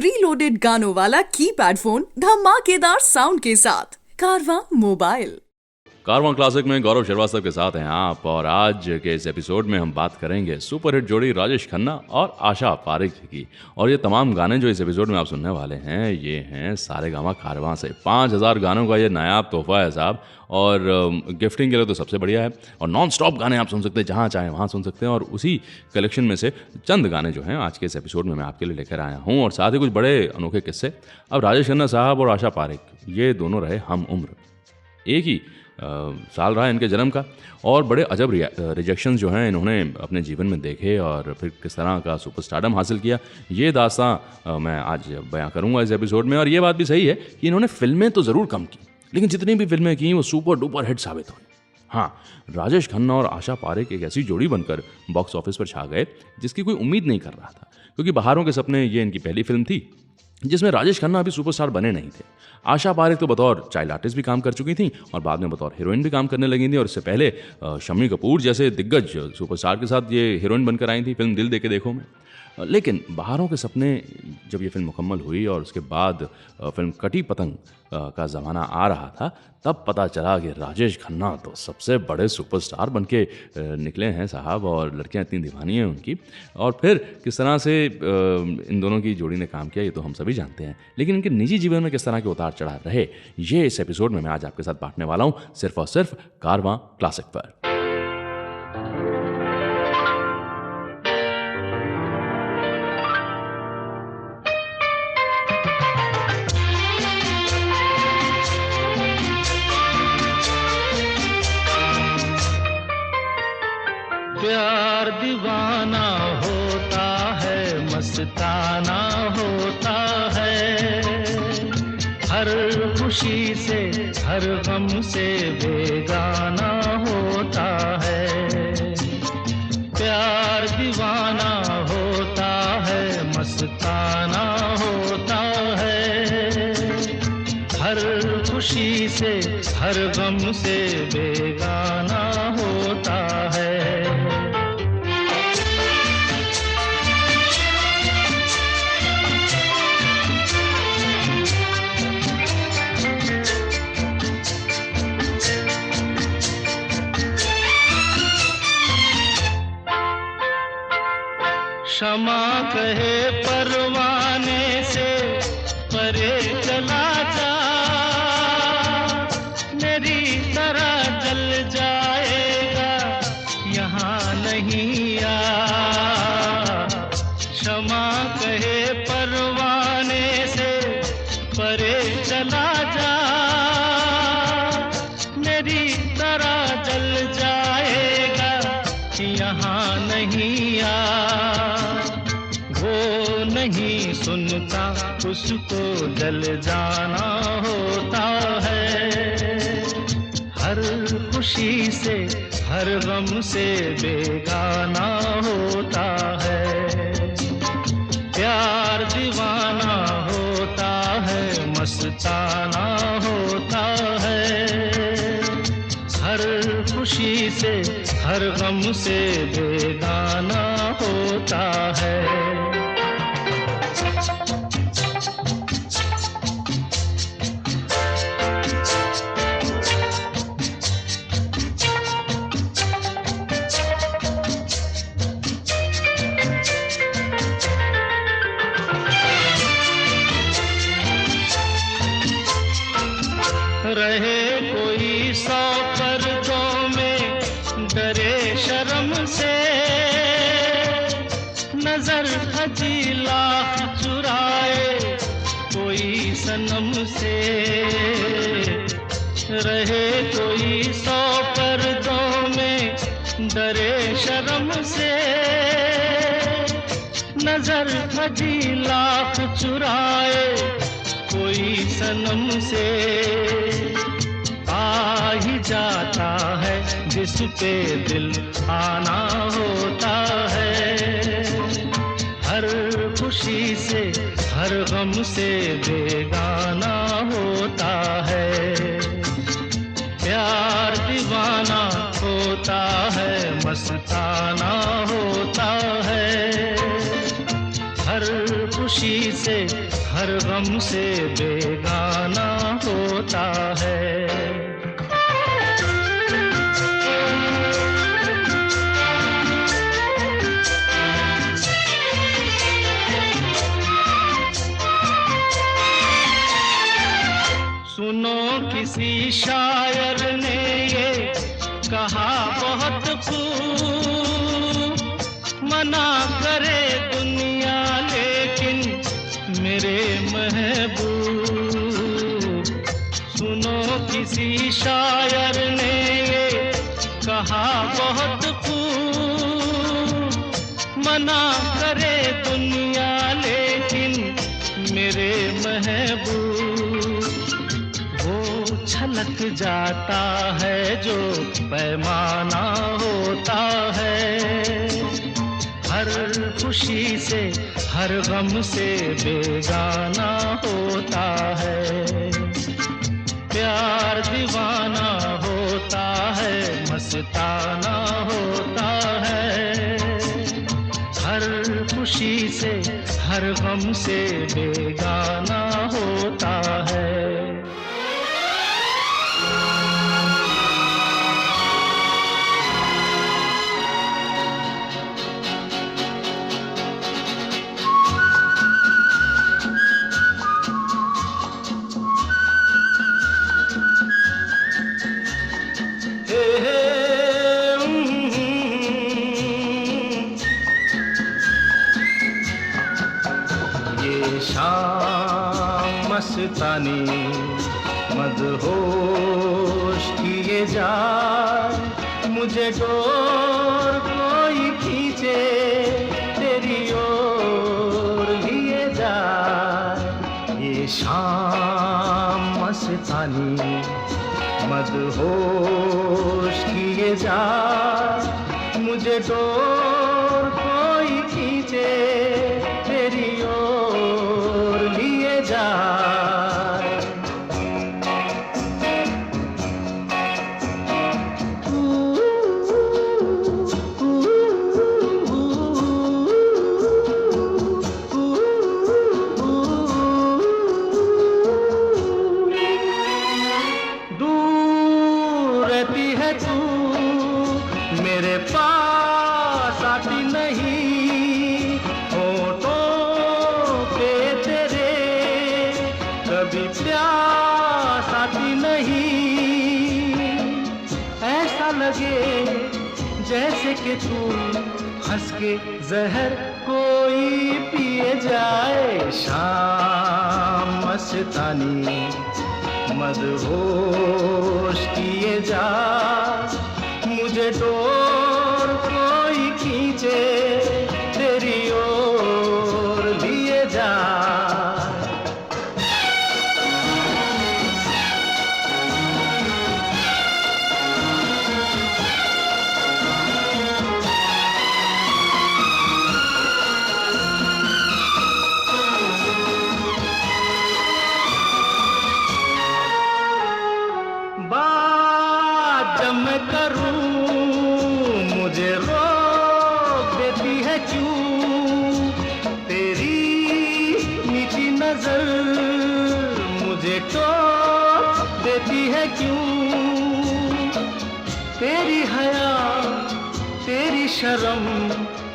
Preloaded गानों वाला keypad phone धमाकेदार साउंड के साथ। कारवां मोबाइल। कारवां क्लासिक में गौरव श्रीवास्तव के साथ हैं आप, और आज के इस एपिसोड में हम बात करेंगे सुपरहिट जोड़ी राजेश खन्ना और आशा पारेख जी की। और ये तमाम गाने जो इस एपिसोड में आप सुनने वाले हैं ये हैं सारेगामा कारवां से। 5000 गानों का ये नायाब तोहफा है साहब, और गिफ्टिंग के लिए तो सबसे बढ़िया है। और नॉन स्टॉप गाने आप सुन सकते हैं, जहाँ चाहें वहाँ सुन सकते हैं। और उसी कलेक्शन में से चंद गाने जो हैं आज के इस एपिसोड में मैं आपके लिए लेकर आया हूँ, और साथ ही कुछ बड़े अनोखे किस्से। अब राजेश खन्ना साहब और आशा पारेख ये दोनों रहे हम उम्र, एक ही साल रहा इनके जन्म का, और बड़े अजब रिजेक्शंस जो हैं इन्होंने अपने जीवन में देखे, और फिर किस तरह का सुपरस्टारडम हासिल किया, ये दास्तां मैं आज बयां करूंगा इस एपिसोड में। और ये बात भी सही है कि इन्होंने फिल्में तो ज़रूर कम की, लेकिन जितनी भी फिल्में की वो सुपर डुपर हिट साबित हुई। हाँ, राजेश खन्ना और आशा पारेख एक ऐसी जोड़ी बनकर बॉक्स ऑफिस पर छा गए जिसकी कोई उम्मीद नहीं कर रहा था, क्योंकि बहारों के सपने ये इनकी पहली फिल्म थी जिसमें राजेश खन्ना अभी सुपरस्टार बने नहीं थे। आशा पारेख तो बतौर चाइल्ड आर्टिस्ट भी काम कर चुकी थी, और बाद में बतौर हीरोइन भी काम करने लगी थी। और इससे पहले शम्मी कपूर जैसे दिग्गज सुपरस्टार के साथ ये हीरोइन बनकर आई थी फिल्म दिल दे के देखो में। लेकिन बहारों के सपने जब ये फिल्म मुकम्मल हुई और उसके बाद फिल्म कटी पतंग का ज़माना आ रहा था, तब पता चला कि राजेश खन्ना तो सबसे बड़े सुपरस्टार बनके निकले हैं साहब, और लड़कियां इतनी दीवानी हैं उनकी। और फिर किस तरह से इन दोनों की जोड़ी ने काम किया ये तो हम सभी जानते हैं, लेकिन इनके निजी जीवन में किस तरह के उतार चढ़ाव रहे ये इस एपिसोड में मैं आज आपके साथ बांटने वाला हूँ, सिर्फ और सिर्फ कारवां क्लासिक पर। प्यार दीवाना होता है, मस्ताना होता है, हर खुशी से हर गम से बेगाना होता है। प्यार दीवाना होता है, मस्ताना होता है, हर खुशी से हर गम से बेगाना होता है। क्षमा कहे परवाने से परे चला जा, मेरी तरह जल जाएगा यहाँ नहीं आ। क्षमा कहे परवाने से परे चला जा, मेरी तरह जल जाएगा यहाँ नहीं आ। वो नहीं सुनता उसको जल जाना होता है, हर खुशी से हर गम से बेगाना होता है। प्यार दीवाना होता है, मस्ताना होता है, हर खुशी से हर गम से बेगाना होता है। रहे कोई 100 पर्दों में, डरे शर्म से, नजर हजी लाख चुराए कोई सनम से। रहे कोई 100 पर्दों में, डरे शर्म से, नजर हजी लाख चुराए कोई सनम से। आ ही जाता है जिस पे दिल आना होता है, हर खुशी से हर गम से बेगाना होता है। प्यार दीवाना होता है, मस्ताना होता है, हर खुशी से हर गम से बेगाना होता है। सुनो किसी शायर ने ये कहा बहुत खूब, मना करे दुनिया लेकिन मेरे महबूब। सुनो किसी शायर ने ये कहा बहुत खूब, मना करे दुनिया लेकिन मेरे महबूब। वो छलक जाता है जो पैमाना होता है, हर खुशी से हर गम से बेगाना होता है। प्यार दीवाना होता है, मस्ताना होता है, हर खुशी से हर गम से बेगाना होता है। मस्तानी मदहोश किए जाए, मुझे डोर कोई खींचे तेरी ओर लिए जाए। ये शाम मस्तानी मदहोश किए जाए, मुझे डोर कोई खींचे तेरी ओर लिए जाए। मेरे पास आती नहीं, होठों पे तेरे कभी प्यास आती नहीं। ऐसा लगे जैसे कि तू हंस के जहर कोई पिए जाए। शाम मस्तानी मदहोश किए जा, मुझे डोर कोई खींचे तेरी ओर लिए जा। बात जब मैं करूं मुझे रोक देती है क्यों, तेरी मीठी नजर मुझे टोक देती है क्यों। तेरी हया तेरी शर्म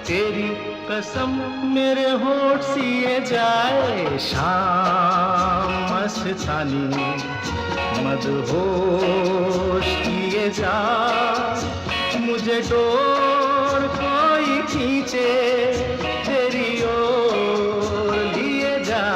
तेरी कसम मेरे होठ सिए जाए। शाम मस्तानी मदहोश किए जा, मुझे डोर कोई खींचे तेरी ओर लिए जा।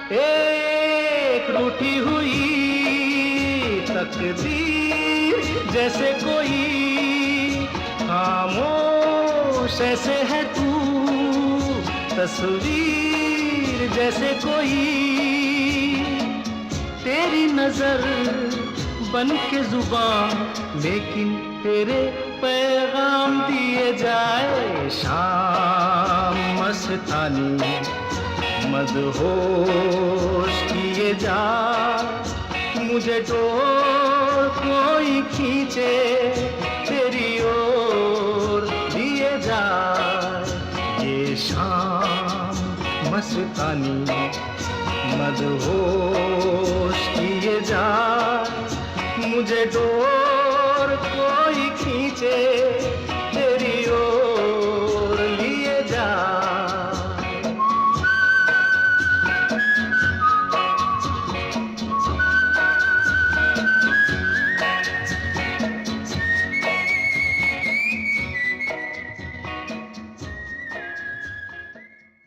एक रूठी हुई तकदीर जैसे कोई, खामोश ऐसे है तू तस्वीर जैसे कोई। तेरी नजर बन के जुबान, लेकिन तेरे पैगाम दिए जाए। शाम मस्तानी मदहोश किए जा, मुझे डोर कोई खींचे तेरी ओर दिए जा। ये शाम मस्तानी मदहोश किए जा, मुझे डोर कोई खींचे तेरी ओर लिए जा।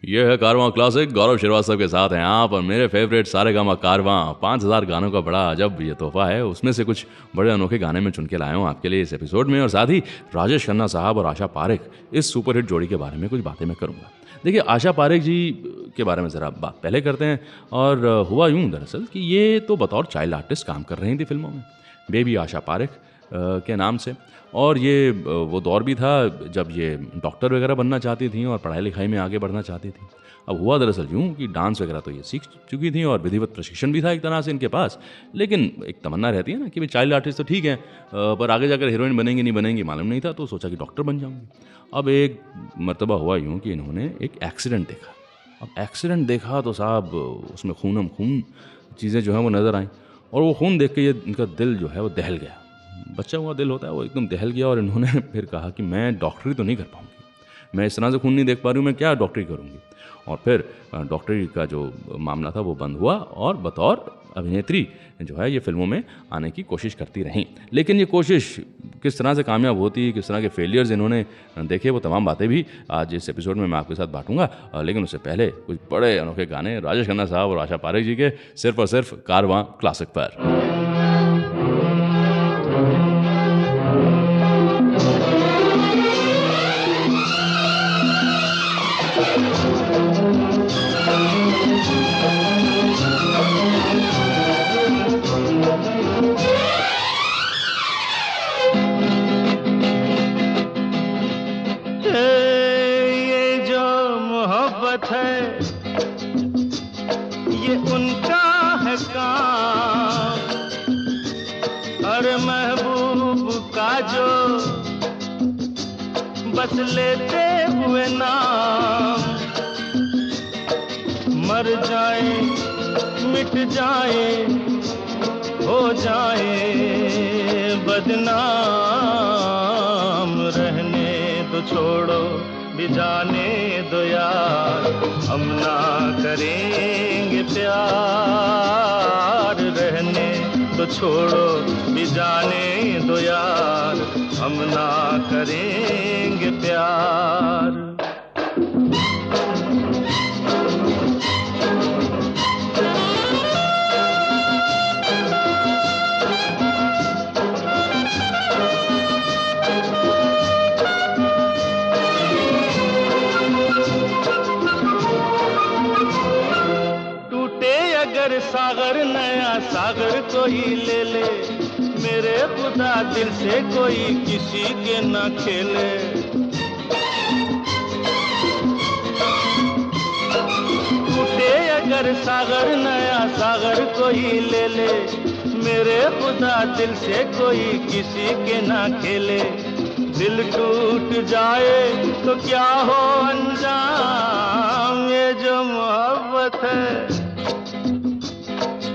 ये है कारवां क्लासिक, गौरव श्रीवास्तव के साथ हैं आप और मेरे फेवरेट सारेगामा कारवां। 5000 गानों का बड़ा अजब ये तोहफा है, उसमें से कुछ बड़े अनोखे गाने में चुन के लाया हूँ आपके लिए इस एपिसोड में। और साथ ही राजेश खन्ना साहब और आशा पारेख इस सुपरहिट जोड़ी के बारे में कुछ बातें मैं करूँगा। देखिए, आशा पारेख जी के बारे में ज़रा बात पहले करते हैं। और हुआ यूँ दरअसल कि ये तो बतौर चाइल्ड आर्टिस्ट काम कर रही थी फिल्मों में, बेबी आशा पारेख के नाम से। और ये वो दौर भी था जब ये डॉक्टर वगैरह बनना चाहती थी और पढ़ाई लिखाई में आगे बढ़ना चाहती थी। अब हुआ दरअसल यूँ कि डांस वगैरह तो ये सीख चुकी थी और विधिवत प्रशिक्षण भी था एक तरह से इनके पास, लेकिन एक तमन्ना रहती है ना कि भाई चाइल्ड आर्टिस्ट तो ठीक है, पर आगे जाकर हीरोइन बनेंगी नहीं बनेंगी मालूम नहीं था, तो सोचा कि डॉक्टर बन जाऊँगी। अब एक मर्तबा हुआ यूँ कि इन्होंने एक एक्सीडेंट देखा। अब एक्सीडेंट देखा तो साहब उसमें खूनम खून चीज़ें जो हैं वो नज़र आईं, और वो खून देख के ये इनका दिल जो है वो दहल गया। बच्चा हुआ दिल होता है, वो एकदम दहल गया। और इन्होंने फिर कहा कि मैं डॉक्टरी तो नहीं कर पाऊँगी, मैं इस तरह से खून नहीं देख पा रही हूँ, मैं क्या डॉक्टरी करूँगी। और फिर डॉक्टरी का जो मामला था वो बंद हुआ और बतौर अभिनेत्री जो है ये फिल्मों में आने की कोशिश करती रहीं। लेकिन ये कोशिश किस तरह से कामयाब होती, किस तरह के फेलियर्स इन्होंने देखे, वो तमाम बातें भी आज इस एपिसोड में मैं आपके साथ बांटूंगा। लेकिन उससे पहले कुछ बड़े अनोखे गाने राजेश खन्ना साहब और आशा पारेख जी के सिर्फ और सिर्फ कारवां क्लासिक पर। ये उनका है काम, अरे महबूब का जो बस लेते हुए नाम, मर जाए मिट जाए हो जाए बदनाम, रहने दो छोड़ो भी जाने दो यार, हम ना करेंगे प्यार। रहने तो छोड़ो भी जाने दो यार, हम ना करेंगे प्यार। सागर नया सागर कोई ले ले, मेरे खुदा दिल से कोई किसी के ना खेले। टूटे अगर सागर नया सागर कोई ले ले, मेरे खुदा दिल से कोई किसी के ना खेले। दिल टूट जाए तो क्या हो अंजाम, ये जो मोहब्बत है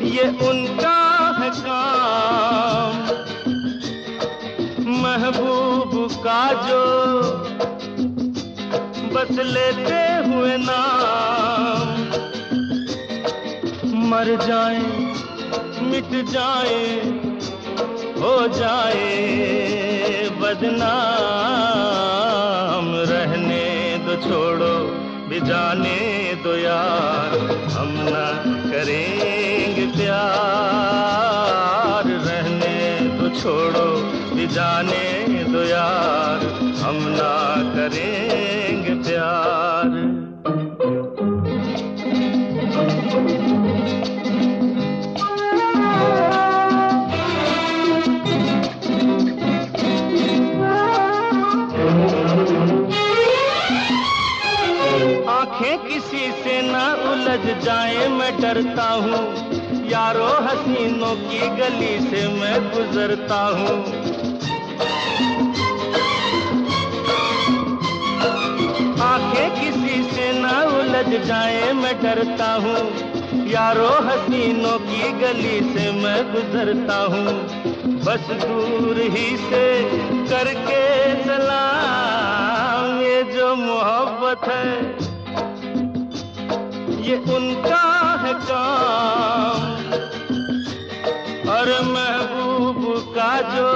ये उनका है काम, महबूब का जो बस लेते हुए नाम, मर जाए मिट जाए हो जाए बदनाम। रहने दो छोड़ो भी जाने दो यार, हम ना करेंगे प्यार। रहने दो छोड़ो भी जाने दो यार, हम ना करेंगे प्यार। मैं डरता हूँ, यारो हसीनों की गली से मैं गुजरता हूँ। आंखें किसी से ना उलझ जाए मैं डरता हूँ, यारो हसीनों की गली से मैं गुजरता हूँ। बस दूर ही से करके सलाम, ये जो मोहब्बत है ये उनका है काम, और महबूब का जो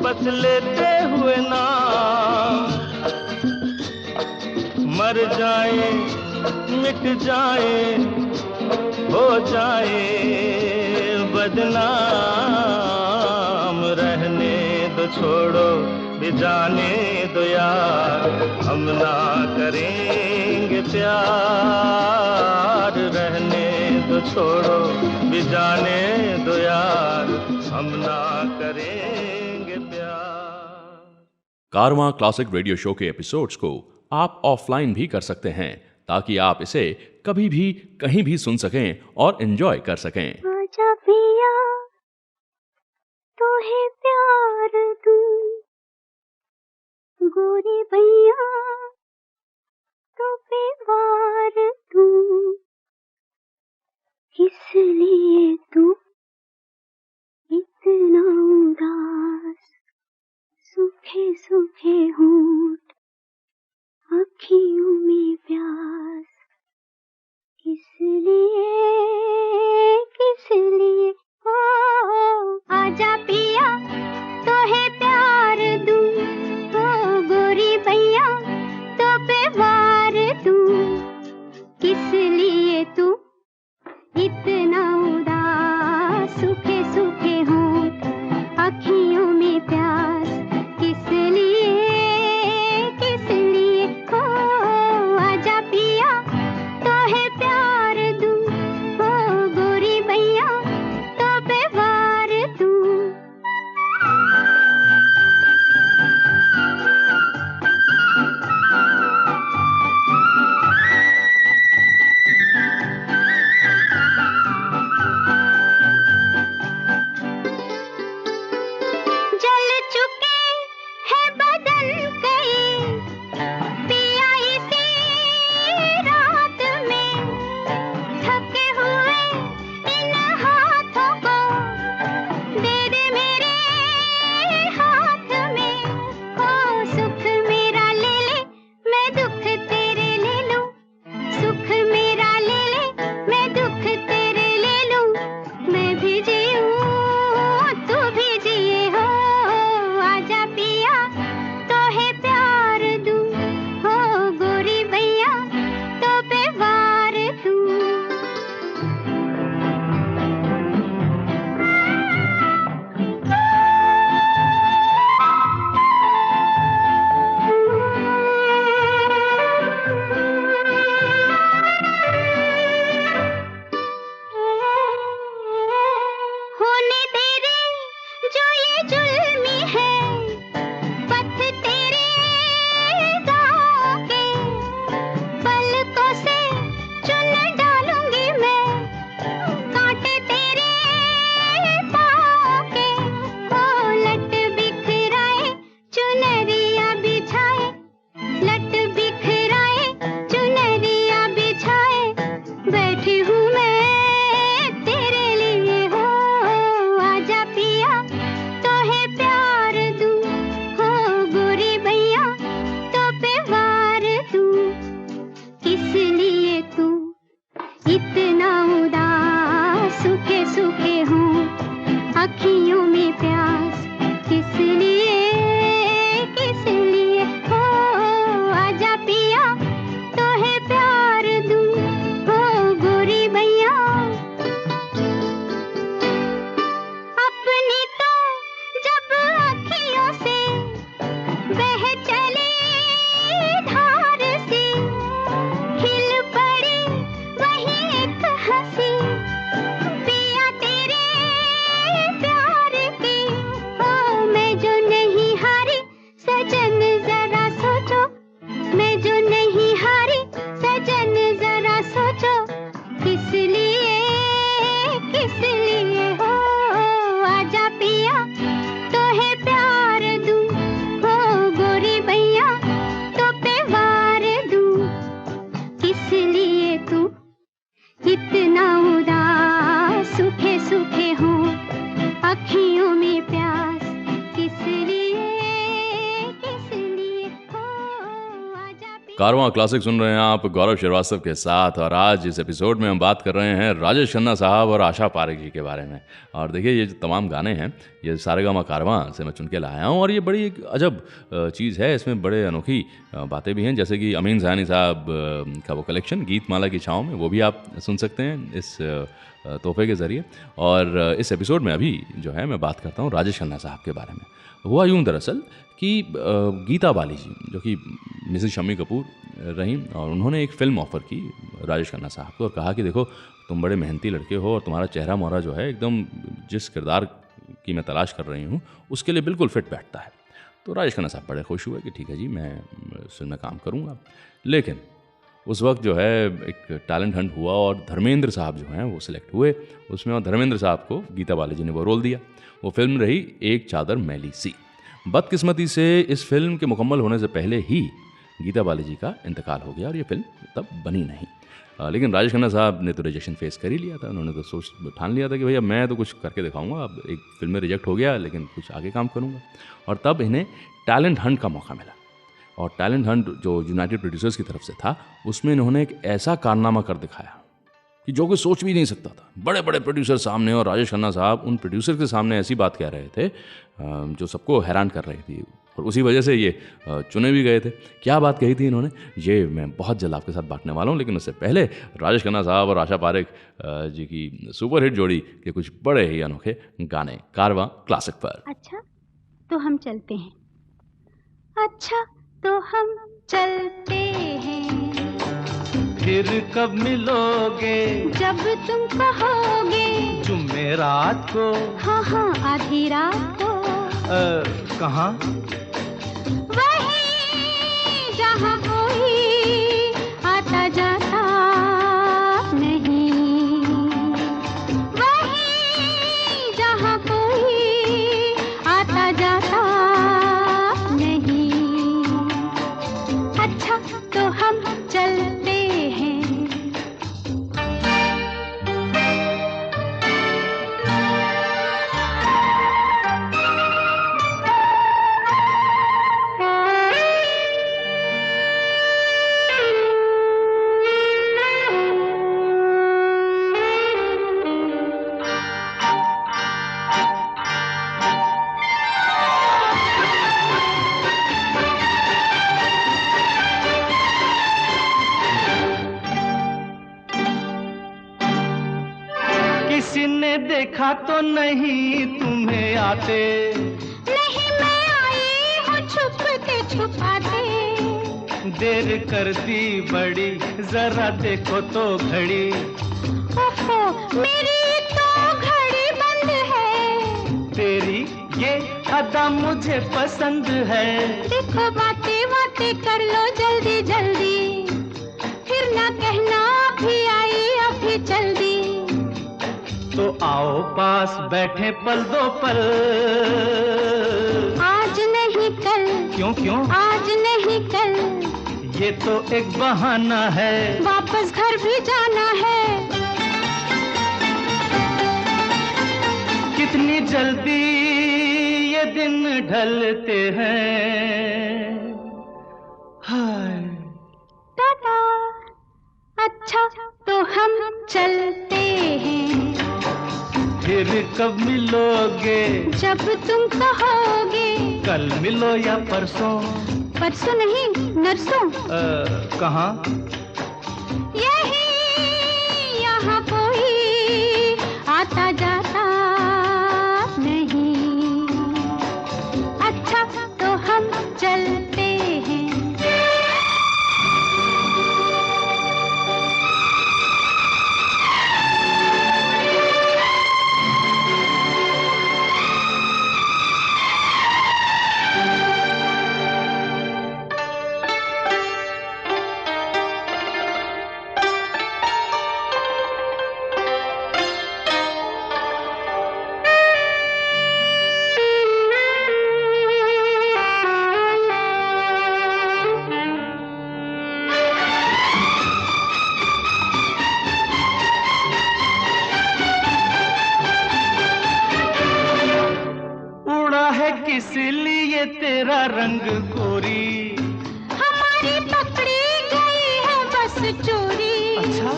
बस लेते हुए नाम, मर जाए मिट जाए हो जाए बदनाम, रहने दो छोड़ो भी जाने दो यार, हम ना करेंगे प्यार। रहने दो छोड़ो भी जाने दो यार, हम ना करेंगे प्यार। कारवां क्लासिक रेडियो शो के एपिसोड्स को आप ऑफलाइन भी कर सकते हैं, ताकि आप इसे कभी भी कहीं भी सुन सकें और एंजॉय कर सकें। आजा पिया तोहे प्यार दूं, गोरी भैया तो पे वार दूं, किस लिए तू इतना उदास, सूखे सूखे होंठ अखियों में प्यास, किस लिए ओ आजा पिया तोहे प्यार दूं, ओ गोरी भैया तो पे वार दूं, किस लिए तू इतना उदास, सूखे सूखे होंठ अखियों में प्यास, किस लिए ओ आजा पिया तोहे प्यार दूं, ओ गोरी भैया तो पे वार दूं। जल चुके हैं बदन कई पिया इसी रात में, थके हुए इन हाथों को दे दे मेरे हाथ में, ओ सुख मेरा ले ले मैं दुख तेरे ले लूं, सुख मेरा ले ले मैं दुख तेरे ले लूं, मैं भी जीऊं तू भी जिए हो, आजा पिया तोहे प्यार दूं, हो गोरी भैया तो पे वार होने तेरे जो ये जुल्मी है, पथ तेरे गाँव के, पलकों से चुन डालूंगी मैं कांटे तेरे पाँव के, ओ लट बिखराए चुनरिया बिछाए, लट बिखराए चुनरिया बिछाए, बैठी हूँ मैं तेरे लिए हो, आजा पिया तोहे प्यार दूं, हो गोरी भैया तो पे वार दूं, किस लिए तू इतना उदास, सूखे सूखे हों अखियों में प्यास, किस लिए हो आजा पिया तोहे प्यार दूं, हो गोरी भैया अपनी तो जब अखियों से बह चली धार सी, खिल पड़ी वही एक हंसी, पिया तेरे प्यार कारवां क्लासिक सुन रहे हैं आप गौरव श्रीवास्तव के साथ। और आज इस एपिसोड में हम बात कर रहे हैं राजेश खन्ना साहब और आशा पारेख जी के बारे में। और देखिए, ये जो तमाम गाने हैं ये सारेगामा कारवां से मैं चुन के लाया हूँ। और ये बड़ी एक अजब चीज़ है, इसमें बड़े अनोखी बातें भी हैं, जैसे कि अमीन ज़हानी साहब का वो कलेक्शन गीतमाला की छाँव में, वो भी आप सुन सकते हैं इस तोहफे के ज़रिए। और इस एपिसोड में अभी जो है मैं बात करता हूँ राजेश खन्ना साहब के बारे में। हुआ यूँ दरअसल कि गीता बाली जी, जो कि मिसेस शम्मी कपूर रहीं, और उन्होंने एक फ़िल्म ऑफ़र की राजेश खन्ना साहब को और कहा कि देखो, तुम बड़े मेहनती लड़के हो और तुम्हारा चेहरा मोहरा जो है एकदम जिस किरदार की मैं तलाश कर रही हूँ उसके लिए बिल्कुल फिट बैठता है। तो राजेश खन्ना साहब बड़े खुश हुए कि ठीक है जी, मैं इस फिल्म में काम करूँगा। लेकिन उस वक्त जो है एक टैलेंट हंट हुआ और धर्मेंद्र साहब जो हैं वो सिलेक्ट हुए उसमें, और धर्मेंद्र साहब को गीता बाली जी ने वो रोल दिया। वो फिल्म रही एक चादर मैली सी। बदकिस्मती से इस फिल्म के मुकम्मल होने से पहले ही गीता बाली जी का इंतकाल हो गया और ये फिल्म तब बनी नहीं। लेकिन राजेश खन्ना साहब ने तो रिजेक्शन फेस कर ही लिया था। उन्होंने तो ठान लिया था कि भैया मैं तो कुछ करके दिखाऊंगा। अब एक फिल्म में रिजेक्ट हो गया लेकिन कुछ आगे काम करूंगा। और तब इन्हें टैलेंट हंट का मौका मिला। और टैलेंट हंट जो यूनाइटेड प्रोड्यूसर्स की तरफ से था, उसमें इन्होंने एक ऐसा कारनामा कर दिखाया कि जो कोई सोच भी नहीं सकता था। बड़े बड़े प्रोड्यूसर सामने, और राजेश खन्ना साहब उन प्रोड्यूसर के सामने ऐसी बात कह रहे थे जो सबको हैरान कर रही थी, और उसी वजह से ये चुने भी गए थे। क्या बात कही थी इन्होंने, ये मैं बहुत जल्द आपके साथ बांटने वाला हूँ। लेकिन उससे पहले राजेश खन्ना साहब और आशा पारेख जी की सुपरहिट जोड़ी के कुछ बड़े ही अनोखे गाने कारवां क्लासिक पर। अच्छा तो हम चलते हैं, अच्छा तो हम चलते हैं, फिर कब मिलोगे जब तुम कहोगे, जुमेरात को, हाँ हाँ आधी रात को, कहाँ? वहीं जहाँ कोई आता जाता नहीं, वहीं जहाँ कोई आता जाता नहीं, अच्छा तो हम चलते हैं। किसी ने देखा तो नहीं तुम्हें आते, नहीं मैं आई हूँ छुपते छुपाते, देर कर दी बड़ी, जरा देखो तो घड़ी, ओहो मेरी तो घड़ी बंद है, तेरी ये अदा मुझे पसंद है। देखो बातें बातें कर लो जल्दी जल्दी, फिर ना कहना अभी आई अभी जल्दी, तो आओ पास बैठे पल दो पल, आज नहीं कल, क्यों क्यों? आज नहीं कल, ये तो एक बहाना है, वापस घर भी जाना है, कितनी जल्दी ये दिन ढलते हैं, हाय। टाटा, अच्छा तो हम चलते हैं, फिर कब मिलोगे जब तुम कहोगे, कल मिलो या परसों, परसों नहीं नरसों, कहाँ? यही यहाँ कोई आता जाता नहीं, अच्छा तो हम चलते हैं। किस लिए तेरा रंग गोरी, हमारी पकड़ी पास चोरी। अच्छा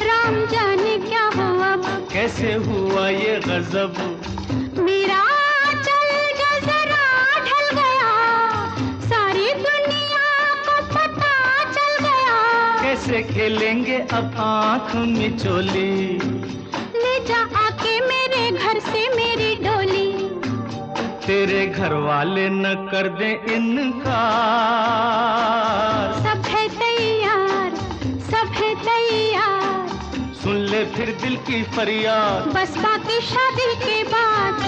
राम जाने क्या हुआ, कैसे हुआ ये गजब, मेरा चल जो जरा ढल गया, सारी दुनिया को पता चल गया। कैसे खेलेंगे अब आँख मिचोली, ले जा आके मेरे घर से मेरी डोली। तेरे घर वाले न कर दे इनकार। सब है तैयार, सब है तैयार, सुन ले फिर दिल की फरियाद, बस बाकी शादी के बाद।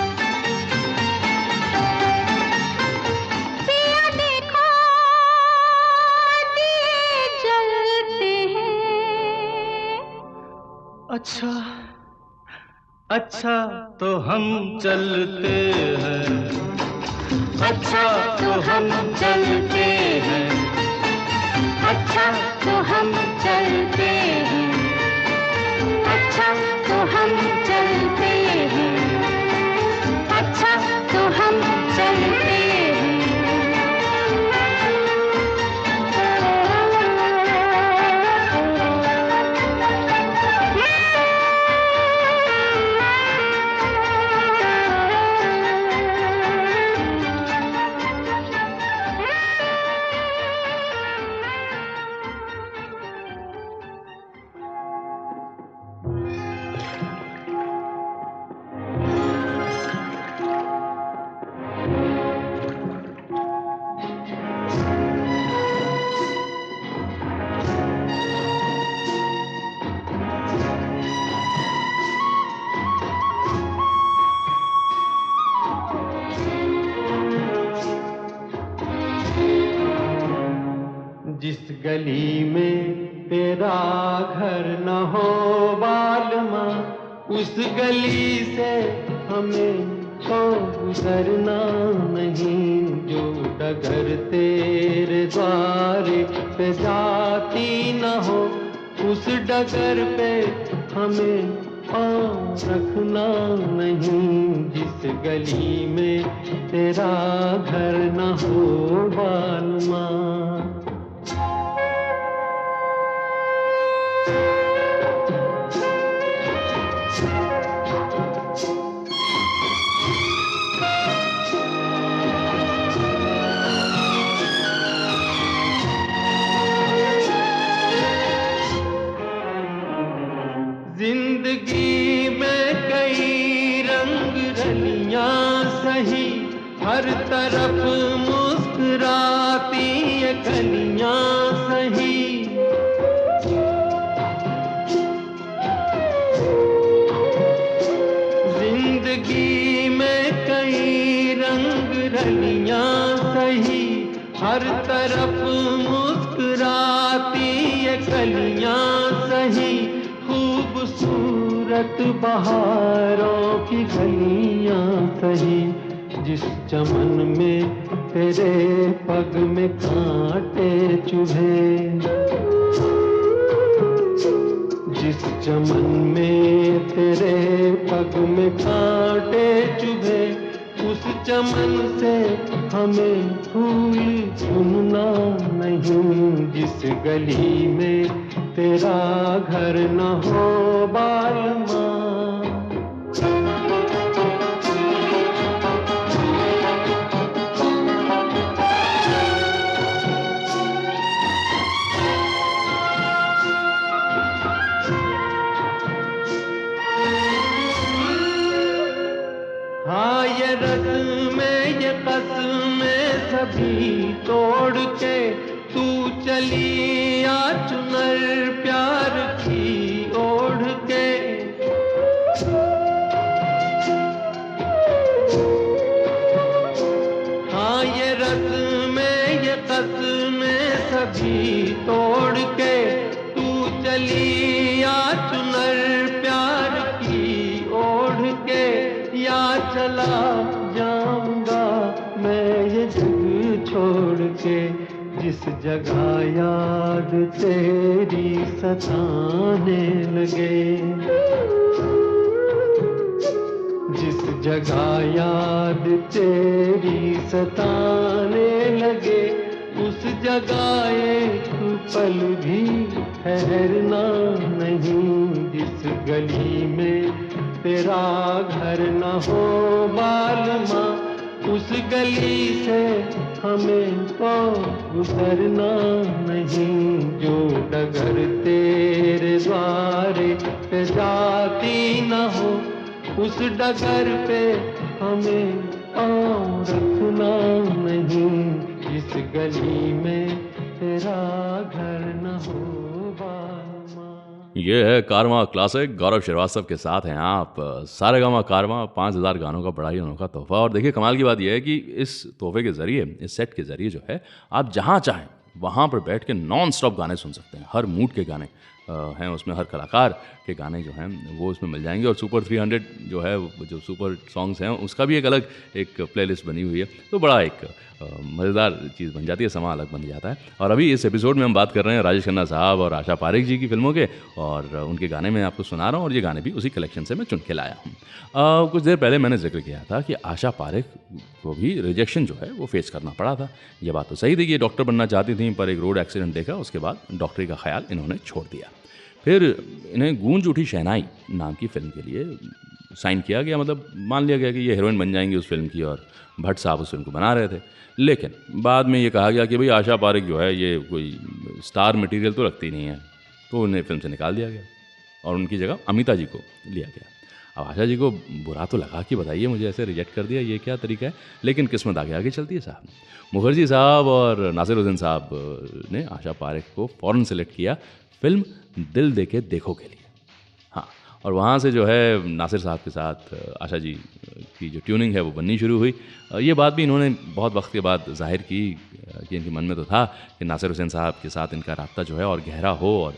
पिया देखो दिए जलते हैं। अच्छा अच्छा तो हम चलते हैं, अच्छा तो हम चलते हैं, अच्छा तो हम चलते हैं, अच्छा तो हम चलते हैं, अच्छा तो हम चलते हैं। जिस गली में तेरा घर न हो बालमा, उस गली से हमें तो गुजरना नहीं। जो डगर तेरे द्वारे पे जाती न हो, उस डगर पे हमें पाँव रखना नहीं। जिस गली में तेरा घर न हो बालमा। जिंदगी में कई रंग रलियां सही, हर तरफ मुस्कुराती ये कलियां सही। जिंदगी में कई रंग रलियां सही, हर तरफ मुस्कुराती ये कलियां सही। खूबसूरत बहारों की गलियां सही, जिस चमन में तेरे पग में कांटे चुभे। जिस चमन में तेरे पग में कांटे चुभे, उस चमन से हमें फूल सुनना नहीं। जिस गली में तेरा घर न हो बालमा। हाँ ये रस्में ये कसमें सभी तोड़ के तू चली आ चुनर प्यार की ओढ़ के। हाँ ये रस्में ये कसमें सभी तोड़ के तू चली आ चुनर प्यार की ओढ़ के। या चला जाऊंगा मैं ये जग छोड़ के, जिस जगह याद तेरी सताने लगे। जिस जगह याद तेरी सताने लगे, उस जगह एक पल भी ठहरना नहीं, जिस गली में तेरा घर न हो बालमा, उस गली से हमें तो गुजरना नहीं। जो डगर तेरे द्वारे पे जाती न हो, उस डगर पे हमें पाँव रखना नहीं, जिस गली में तेरा घर न हो बालमा। ये है कारवां क्लासिक, गौरव श्रीवास्तव के साथ हैं आप। सारेगामा कारवां 5000 गानों का बड़ा ही अनोखा तोहफा। और देखिए कमाल की बात यह है कि इस तोहफे के ज़रिए, इस सेट के ज़रिए जो है, आप जहाँ चाहें वहाँ पर बैठ के नॉन स्टॉप गाने सुन सकते हैं। हर मूड के गाने हैं उसमें, हर कलाकार के गाने जो हैं वो उसमें मिल जाएंगे। और सुपर 300 जो है, जो सुपर सॉन्ग्स हैं, उसका भी एक अलग एक प्लेलिस्ट बनी हुई है। तो बड़ा एक मज़ेदार चीज़ बन जाती है, समा अलग बन जाता है। और अभी इस एपिसोड में हम बात कर रहे हैं राजेश खन्ना साहब और आशा पारेख जी की फिल्मों के, और उनके गाने मैं आपको सुना रहा हूँ, और ये गाने भी उसी कलेक्शन से मैं चुन के लाया हूँ। कुछ देर पहले मैंने जिक्र किया था कि आशा पारेख को भी रिजेक्शन जो है वो फेस करना पड़ा था। ये बात तो सही थी कि ये डॉक्टर बनना चाहती थी, पर एक रोड एक्सीडेंट देखा, उसके बाद डॉक्टरी का ख्याल इन्होंने छोड़ दिया। फिर इन्हें गूंज उठी शहनाई नाम की फ़िल्म के लिए साइन किया गया, मतलब मान लिया गया कि ये हीरोइन बन जाएंगी उस फिल्म की, और भट्ट साहब उस फिल्म को बना रहे थे। लेकिन बाद में ये कहा गया कि भाई आशा पारेख जो है ये कोई स्टार मटेरियल तो रखती नहीं है, तो उन्हें फिल्म से निकाल दिया गया और उनकी जगह अमिता जी को लिया गया। अब आशा जी को बुरा तो लगा कि बताइए मुझे ऐसे रिजेक्ट कर दिया, ये क्या तरीका है, लेकिन किस्मत आगे आगे चलती है साहब। मुखर्जी साहब और नासिर हुसैन साहब ने आशा पारेख को फ़ौरन सेलेक्ट किया फिल्म दिल दे के देखो के लिए। हाँ, और वहाँ से जो है नासिर साहब के साथ आशा जी की जो ट्यूनिंग है वो बननी शुरू हुई। ये बात भी इन्होंने बहुत वक्त के बाद जाहिर की कि इनके मन में तो था कि नासिर हुसैन साहब के साथ इनका राब्ता जो है और गहरा हो, और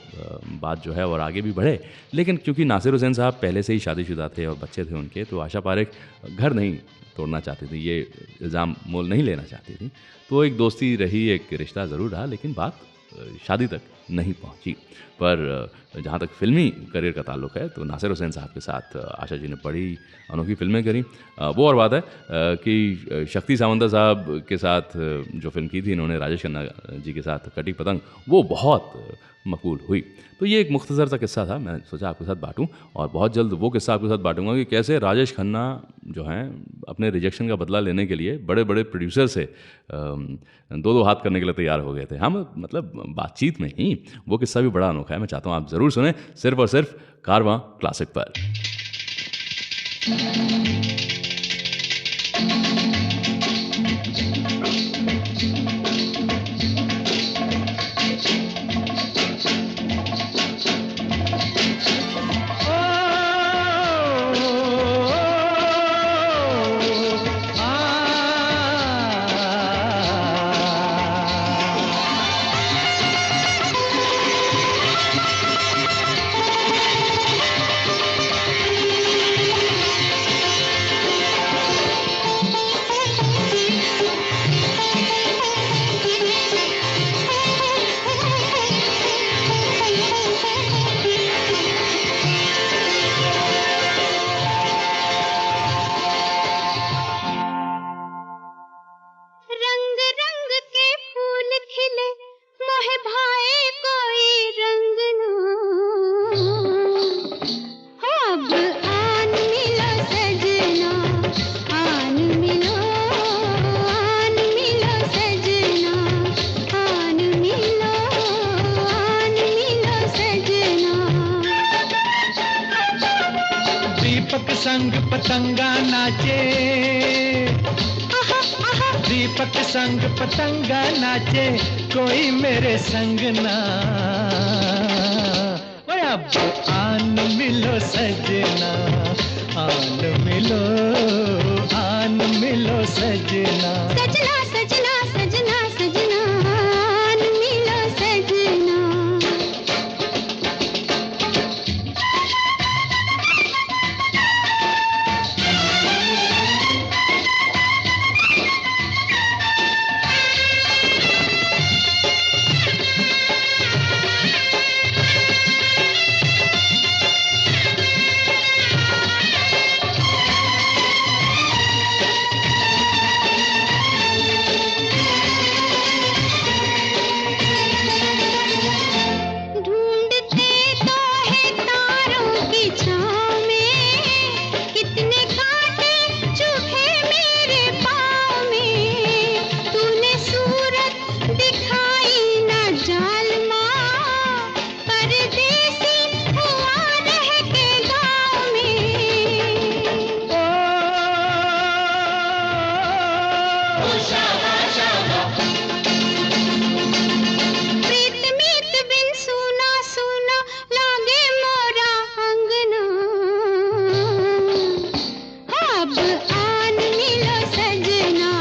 बात जो है और आगे भी बढ़े। लेकिन क्योंकि नासिर हुसैन साहब पहले से ही शादीशुदा थे और बच्चे थे उनके, तो आशा पारेख घर नहीं तोड़ना चाहती थी, ये इल्ज़ाम मोल नहीं लेना चाहती थी। तो एक दोस्ती रही, एक रिश्ता ज़रूर रहा, लेकिन बात शादी तक नहीं पहुंची। पर जहाँ तक फिल्मी करियर का ताल्लुक है, तो नासिर हुसैन साहब के साथ आशा जी ने बड़ी अनोखी फिल्में करी। वो और बात है कि शक्ति सावंत साहब के साथ जो फिल्म की थी इन्होंने राजेश खन्ना जी के साथ, कटी पतंग, वो बहुत मकबूल हुई। तो ये एक मुख्तसर सा किस्सा था, मैं सोचा आपके साथ बांटूं, और बहुत जल्द वो किस्सा आपके साथ बांटूंगा कि कैसे राजेश खन्ना जो हैं अपने रिजेक्शन का बदला लेने के लिए बड़े बड़े प्रोड्यूसर से दो हाथ करने के लिए तैयार हो गए थे। हम मतलब बातचीत में ही वो किस्सा भी बड़ा अनोखा है। मैं चाहता हूँ आप ज़रूर सुने, सिर्फ और सिर्फ कारवां क्लासिक पर। रंग रंग के फूल खिले, मोहे भाए कोई रंग ना। अब आन मिलो सजना, आन मिलो सजना, आन मिलो सजना। दीपक संग पतंगा नाचे, दीपक संग पतंगा नाचे, कोई मेरे संग ना। ओए अब आन मिलो सजना, आन मिलो सजना। सजना सजना सजना सजना, आन मिलो सजना। अब आन मिलो सजना,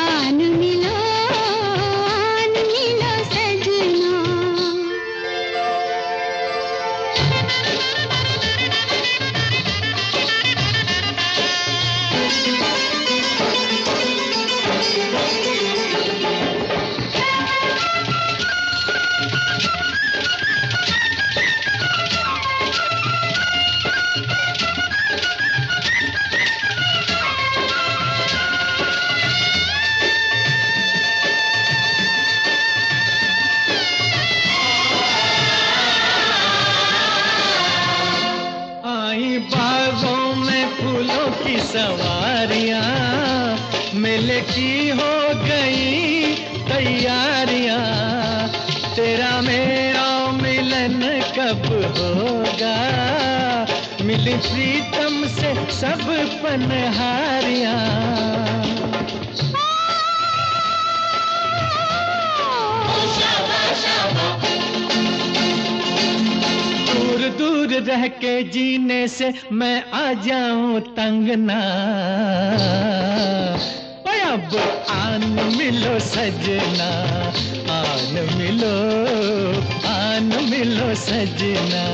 आन मिलो सजना। आई बागों में फूलों की सवारियां, मेले की हो गई तैयारियां। तेरा मेरा मिलन कब होगा, मिली प्रीतम से सब पनहारियां। दूर दूर रह के जीने से मैं आ जाऊं तंग ना। ओए अब आन मिलो सजना, आन मिलो सजना।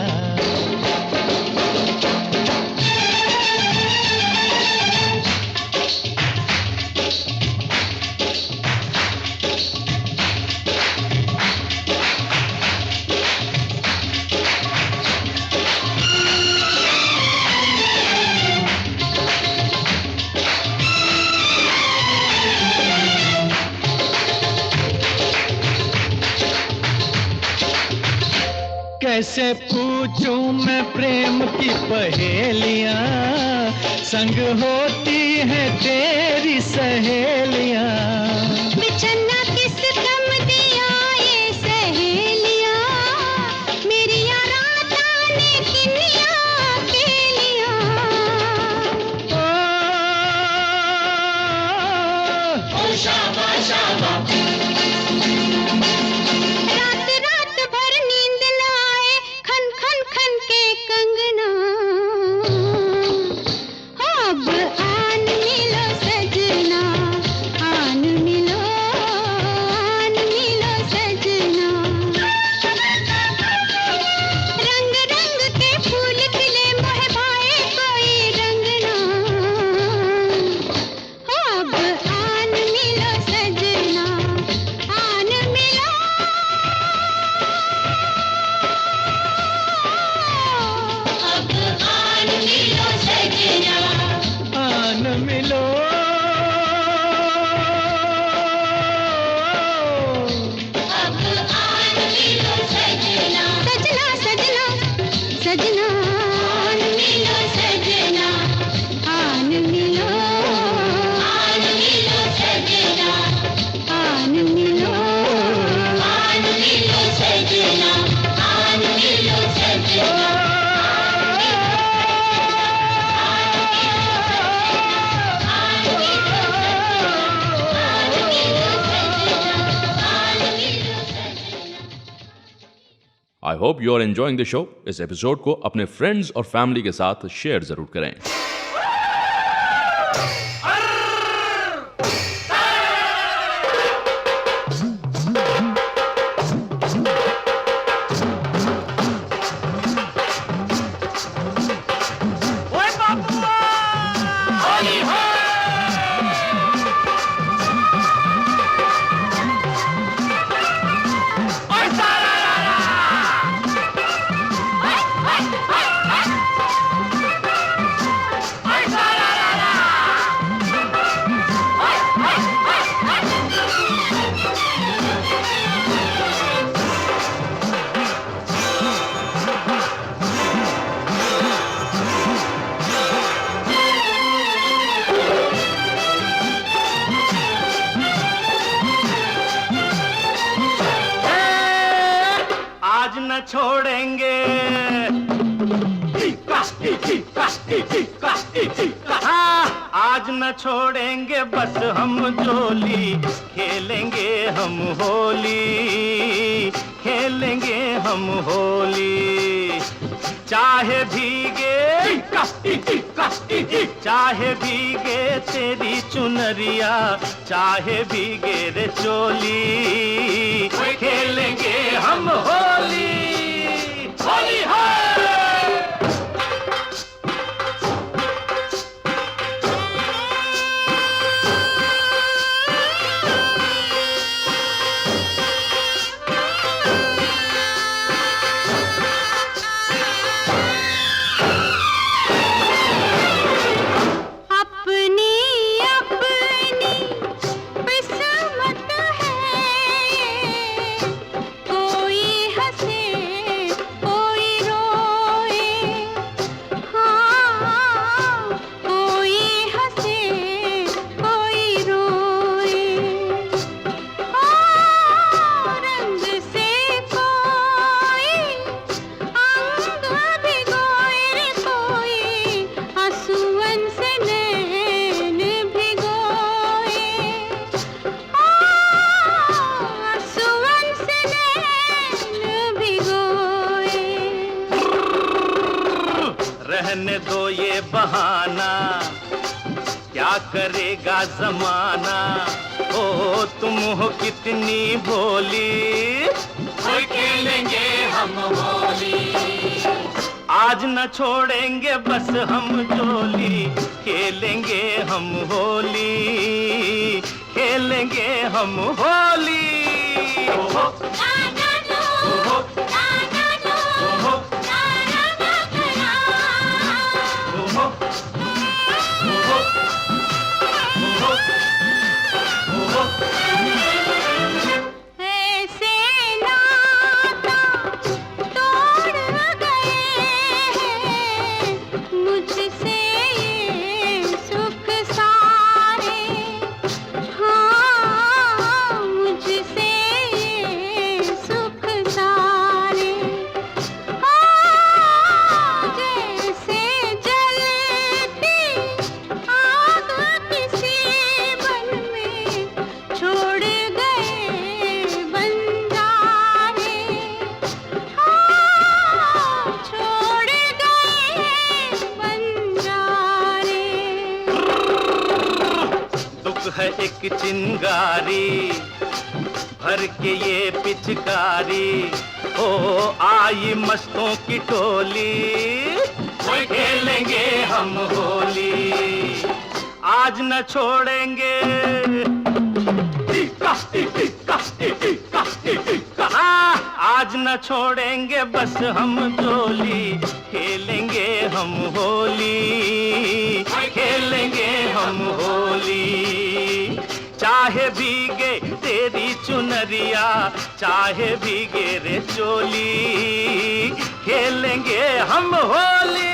कैसे पूछूं मैं प्रेम की पहेलियां, संग होती है तेरी सहेलियां। बिछड़ना किस कम दिया ये सहेलियां, मेरी राता ने किनिया अकेलियां। ओ शाबा शाबा, रात रात भर नींद न आए, खन खन खन के कंगना। अब आन मिलो सजना, आन मिलो सजना। रंग रंग के फूल खिले मोहे भाए कोई रंगना। अब आन मिलो सजना, आन मिलो। अब आन मिलो सजना, आन मिलो। अब आन मिलो सजना, सजना सजना सजना। आन मिलो सजना, आन मिलो सजना, आन मिलो सजना, आन मिलो सजना। I hope you are enjoying the show. इस एपिसोड को अपने फ्रेंड्स और फैमिली के साथ शेयर जरूर करें। छोड़ेंगे, हाँ, आज न छोड़ेंगे बस हम जोली, खेलेंगे हम होली, खेलेंगे हम होली। चाहे भीगे चाहे भीगे तेरी चुनरिया, चाहे भीगे रे चोली, खेलेंगे हम होली, होली है। रहने दो ये बहाना, क्या करेगा जमाना, ओ तुम हो कितनी भोली, खेलेंगे हम होली। आज न छोड़ेंगे बस हम जोली, खेलेंगे हम होली, खेलेंगे हम होली। है एक चिंगारी भर के ये पिचकारी, ओ आई मस्तों की टोली, खेलेंगे हम होली। आज न छोड़ेंगे आज न छोड़ेंगे बस हम जोली, खेलेंगे हम होली, खेलेंगे हम होली। चाहे भीगे तेरी चुनरिया, चाहे भीगे रे चोली, खेलेंगे हम होली।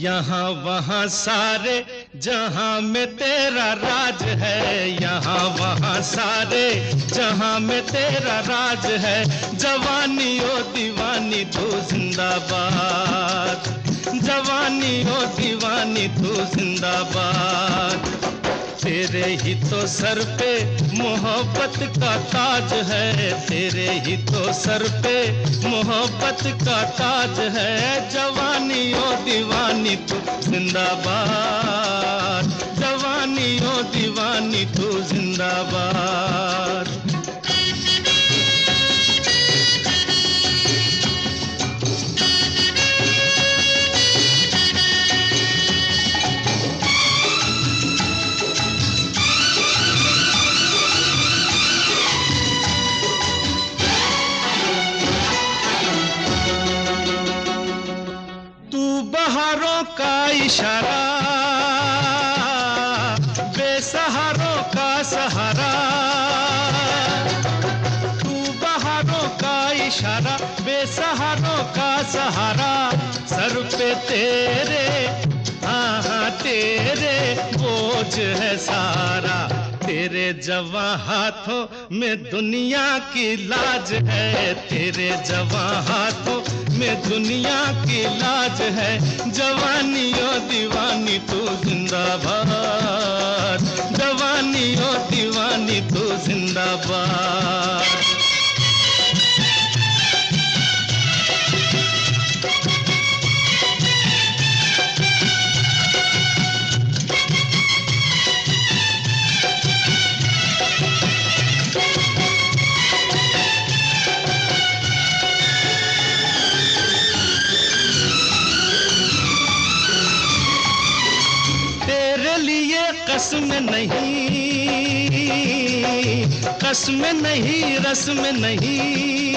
यहाँ वहाँ सारे जहाँ में तेरा राज है, यहाँ वहाँ सारे जहाँ में तेरा राज है। जवानी ओ दीवानी तू जिंदाबाद, जवानी ओ दीवानी तू जिंदाबाद। तेरे ही तो सर पे मोहब्बत का ताज है, तेरे ही तो सर पे मोहब्बत का ताज है। जवानी ओ दीवानी तू जिंदाबाद, जवानी ओ दीवानी तू जिंदाबाद। बहारों का इशारा, बेसहारों का सहारा, तू बहारों का इशारा, बेसहारों का सहारा। सर पे तेरे, हाँ हाँ तेरे बोझ है सारा। तेरे जवां हाथों में दुनिया की लाज है, तेरे जवां हाथों में दुनिया की लाज है। जवानी ओ दीवानी तू जिंदाबाद, जवानी ओ दीवानी तू जिंदाबाद। कसम नहीं, कसम नहीं, रस्म नहीं,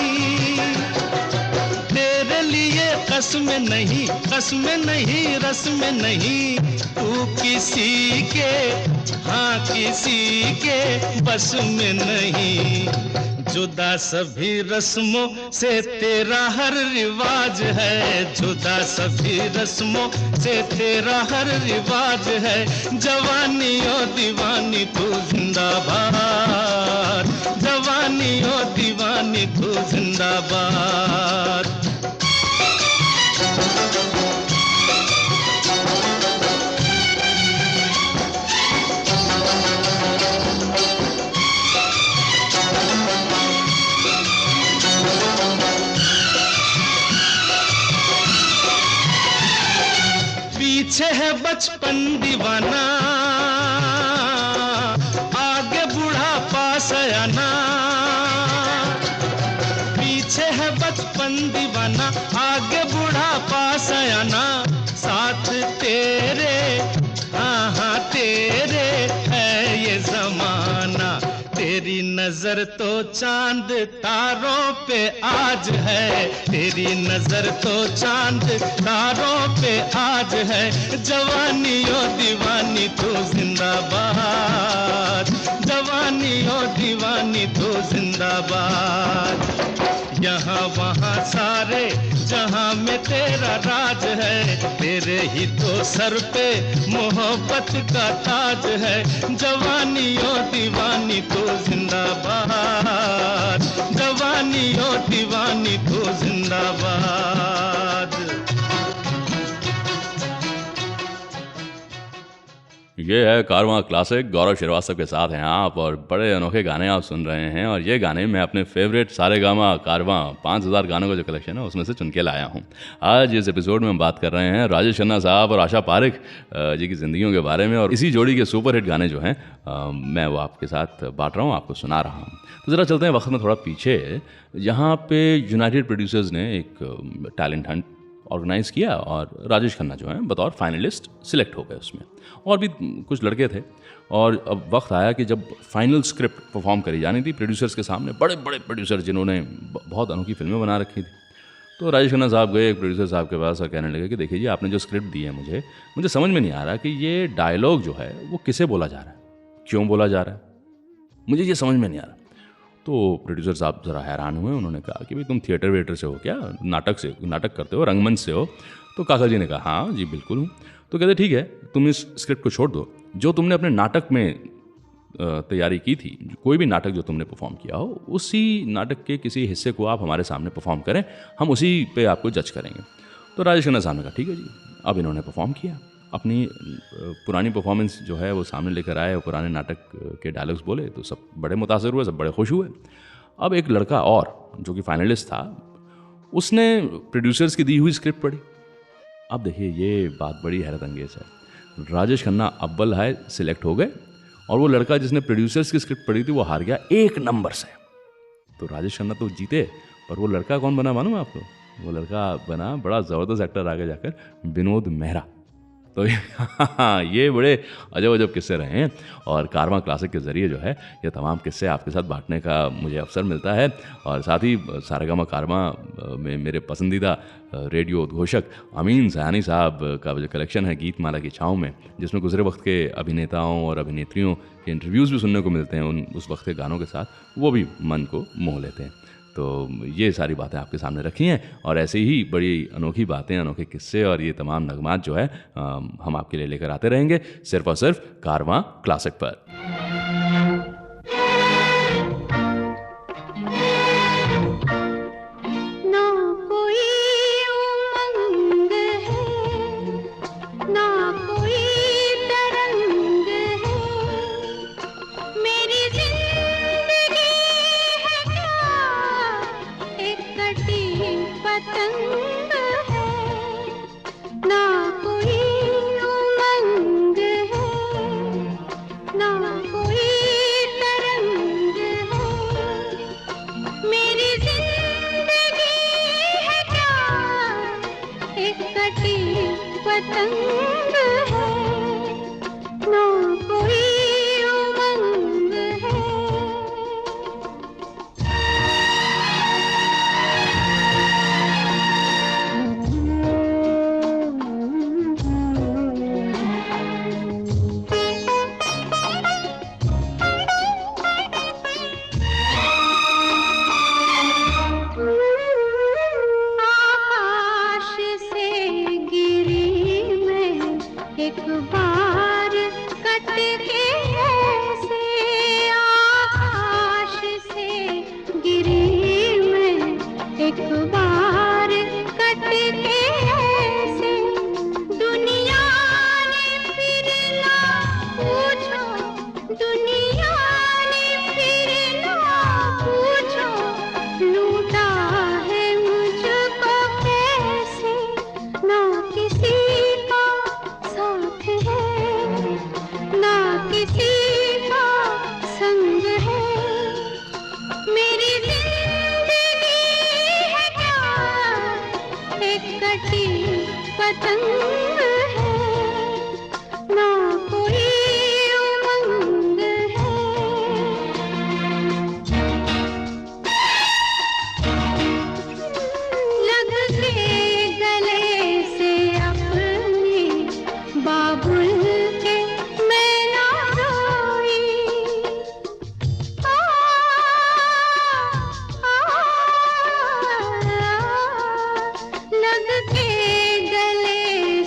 तेरे लिए कसम नहीं, कसम नहीं, रस्म नहीं। तू किसी के, हाँ किसी के बस में नहीं। जुदा सभी रस्मों से तेरा हर रिवाज है, जुदा सभी रस्मों से तेरा हर रिवाज है। जवानी ओ दीवानी तू जिंदाबाद, जवानी ओ दीवानी तू जिंदाबाद। पीछे है बचपन दीवाना, आगे बुढ़ापा सयाना। पीछे है बचपन दीवाना, आगे बुढ़ापा सयाना। साथ तेरे, हाँ हाँ तेरे है ये जमाना। तेरी नजर तो चांद तारों पे आज है, तेरी नजर तो चांद तारों पे आज है। जवानी ओ दीवानी तू जिंदाबाद, जवानी ओ दीवानी तू जिंदाबाद। यहाँ वहाँ सारे जहाँ में तेरा राज है, तेरे ही तो सर पे मोहब्बत का ताज है। जवानी ओ दीवानी तू जिंदाबाद, जवानी ओ दीवानी तू जिंदाबाद। ये है कारवां क्लासिक, गौरव श्रीवास्तव के साथ हैं आप और बड़े अनोखे गाने आप सुन रहे हैं। और ये गाने मैं अपने फेवरेट सारेगामा कारवां 5000 गानों का जो कलेक्शन है उसमें से चुन के लाया हूँ। आज इस एपिसोड में हम बात कर रहे हैं राजेश खन्ना साहब और आशा पारिक जी की ज़िंदगियों के बारे में, और इसी जोड़ी के सुपरहिट गाने जो हैं मैं वो आपके साथ बांट रहा हूँ, आपको सुना रहा हूँ। तो ज़रा चलते हैं वक्त में थोड़ा पीछे, यहाँ पे यूनाइटेड प्रोड्यूसर्स ने एक टैलेंट हंट ऑर्गेनाइज़ किया और राजेश खन्ना जो हैं बतौर फाइनलिस्ट सिलेक्ट हो गए उसमें, और भी कुछ लड़के थे। और अब वक्त आया कि जब फाइनल स्क्रिप्ट परफॉर्म करी जानी थी प्रोड्यूसर्स के सामने, बड़े बड़े प्रोड्यूसर जिन्होंने बहुत अनोखी फिल्में बना रखी थी। तो राजेश खन्ना साहब गए एक प्रोड्यूसर साहब के पास और कहने लगे कि देखिए जी, आपने जो स्क्रिप्ट दी है मुझे समझ में नहीं आ रहा कि ये डायलॉग जो है वो किसे बोला जा रहा है, क्यों बोला जा रहा है, मुझे ये समझ में नहीं आ रहा। तो प्रोड्यूसर साहब ज़रा हैरान हुए। उन्होंने कहा कि भाई तुम थिएटर वेटर से हो क्या, नाटक करते हो, रंगमंच से हो? तो काका जी ने कहा हाँ जी बिल्कुल हूँ। तो कहते ठीक है, तुम इस स्क्रिप्ट को छोड़ दो, जो तुमने अपने नाटक में तैयारी की थी, कोई भी नाटक जो तुमने परफॉर्म किया हो, उसी नाटक के किसी हिस्से को आप हमारे सामने परफॉर्म करें, हम उसी पे आपको जज करेंगे। तो राजेश खन्ना साहब ने कहा ठीक है जी। अब इन्होंने परफॉर्म किया अपनी पुरानी परफॉर्मेंस जो है वो सामने लेकर आए और पुराने नाटक के डायलॉग्स बोले, तो सब बड़े मुतासिर हुए, सब बड़े खुश हुए। अब एक लड़का और जो कि फाइनलिस्ट था, उसने प्रोड्यूसर्स की दी हुई स्क्रिप्ट पढ़ी। अब देखिए ये बात बड़ी हैरत अंगेज है। राजेश खन्ना अव्वल है सिलेक्ट हो गए, और वो लड़का जिसने प्रोड्यूसर्स की स्क्रिप्ट पढ़ी थी वो हार गया 1 नंबर से। तो राजेश खन्ना तो जीते, पर वो लड़का कौन बना मालूम है आपको? वो लड़का बना बड़ा ज़बरदस्त एक्टर आगे जाकर विनोद मेहरा। तो ये बड़े अजब अजब किस्से रहे हैं, और कारवां क्लासिक के ज़रिए जो है ये तमाम किस्से आपके साथ बांटने का मुझे अवसर मिलता है। और साथ ही सारेगामा कारवां में मेरे पसंदीदा रेडियो उद्घोषक अमीन सयानी साहब का जो कलेक्शन है गीतमाला की छाँव में, जिसमें गुजरे वक्त के अभिनेताओं और अभिनेत्रियों के इंटरव्यूज़ भी सुनने को मिलते हैं उस वक्त के गानों के साथ, वो भी मन को मोह लेते हैं। तो ये सारी बातें आपके सामने रखी हैं, और ऐसे ही बड़ी अनोखी बातें, अनोखे किस्से और ये तमाम नगमात जो है हम आपके लिए लेकर आते रहेंगे, सिर्फ और सिर्फ कारवां क्लासिक पर। लग के गले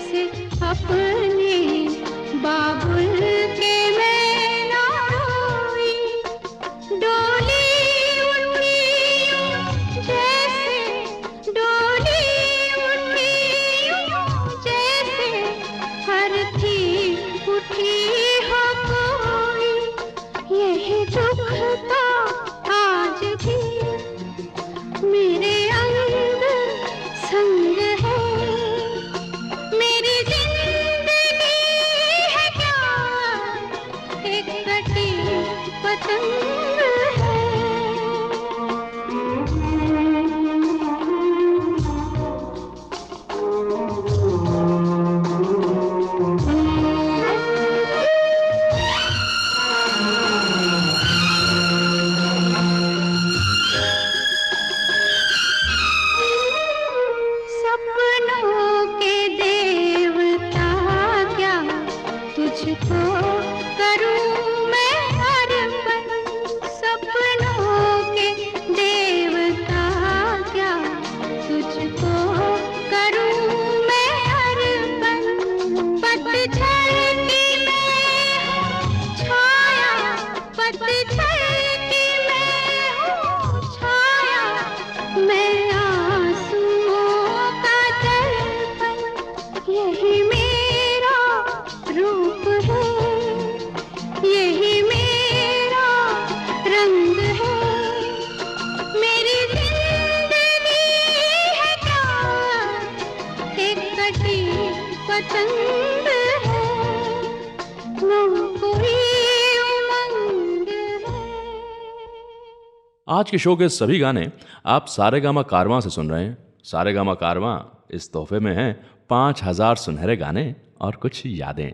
चंद है, न कोई उमंग है। आज के शो के सभी गाने आप सारेगामा कारवां से सुन रहे हैं। सारेगामा कारवां इस तोहफे में है 5000 सुनहरे गाने और कुछ यादें।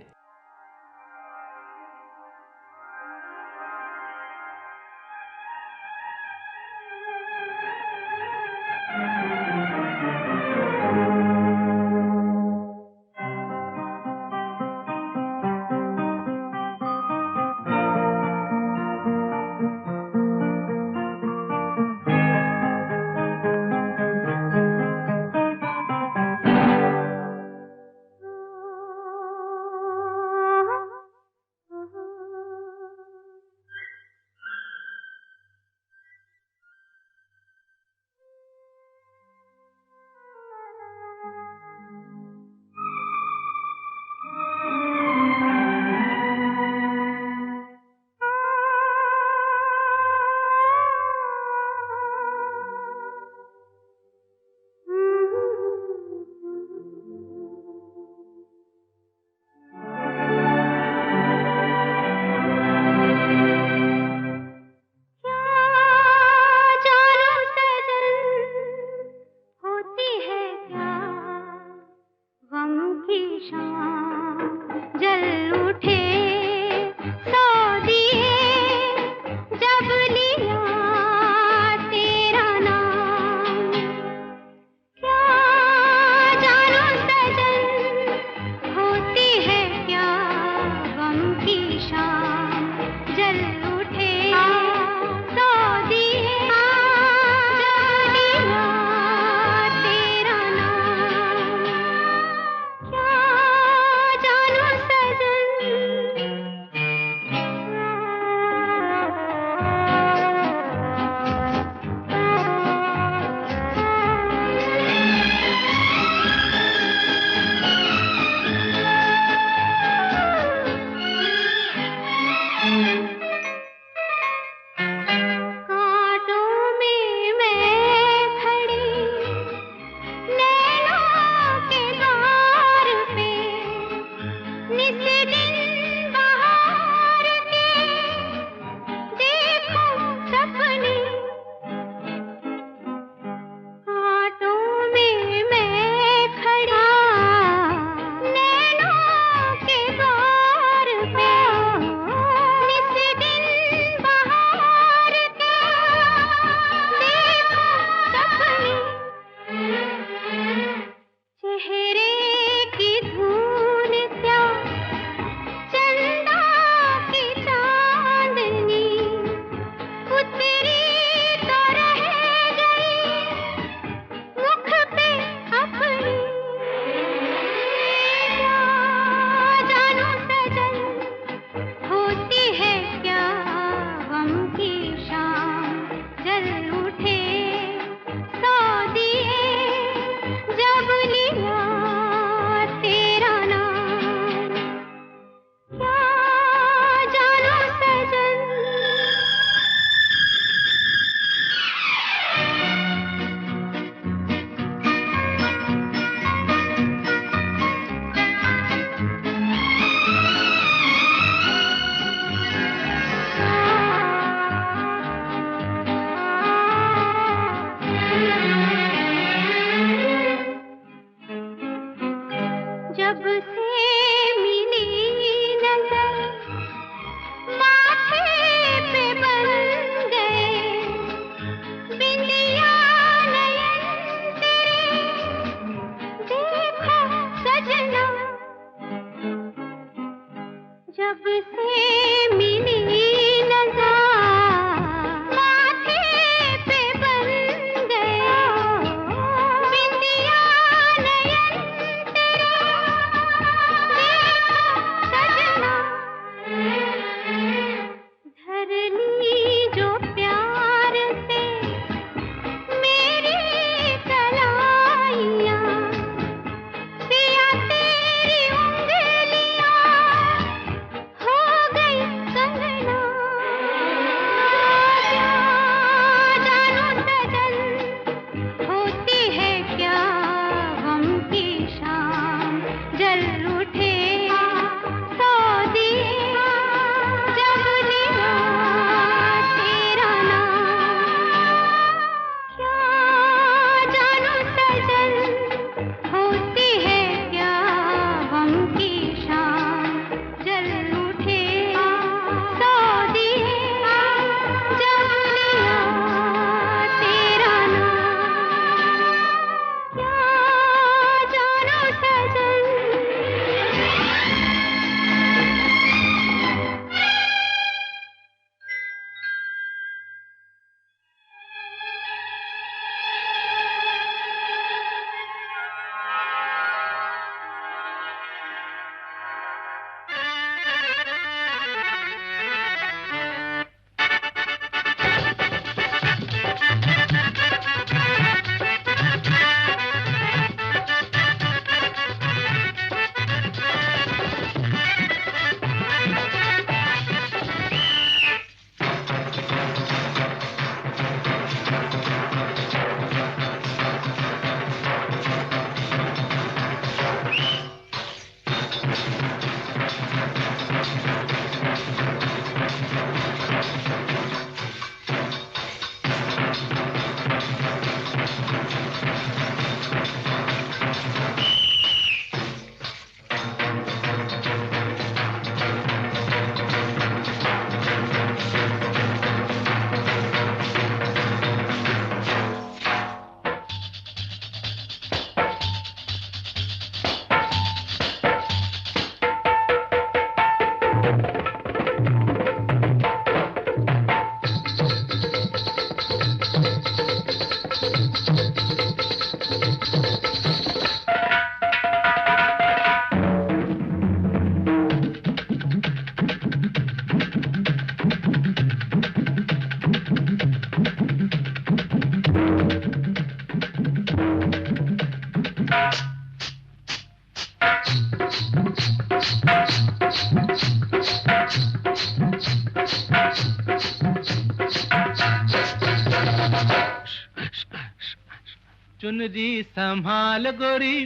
चुनरी संभाल गोरी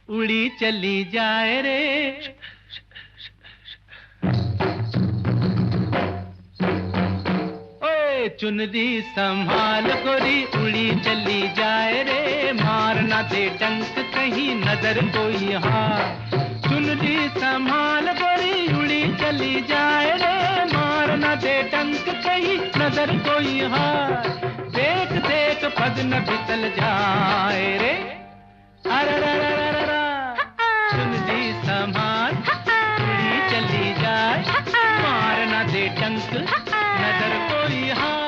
उड़ी चली जाए रे। ओए चुनरी संभाल गोरी उड़ी चली जाए रे, मारना दे डंक कहीं नजर कोई हार। चुनरी संभाल गोरी उड़ी चली जाए रे, मारना दे डंक कहीं नजर कोई हार। देख देख पद न फिसल जाए रे, अरे चुनरी संभाल उड़ी चली जाए, मारना दे डंक नजर कोई हार।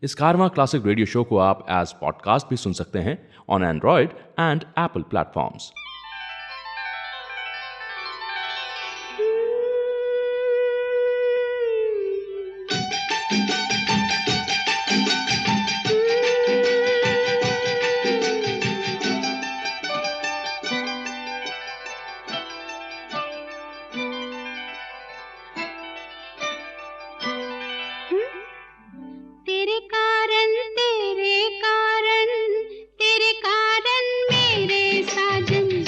इस कारवां क्लासिक रेडियो शो को आप एज पॉडकास्ट भी सुन सकते हैं on Android and Apple platforms. तेरे कारण मेरे साजन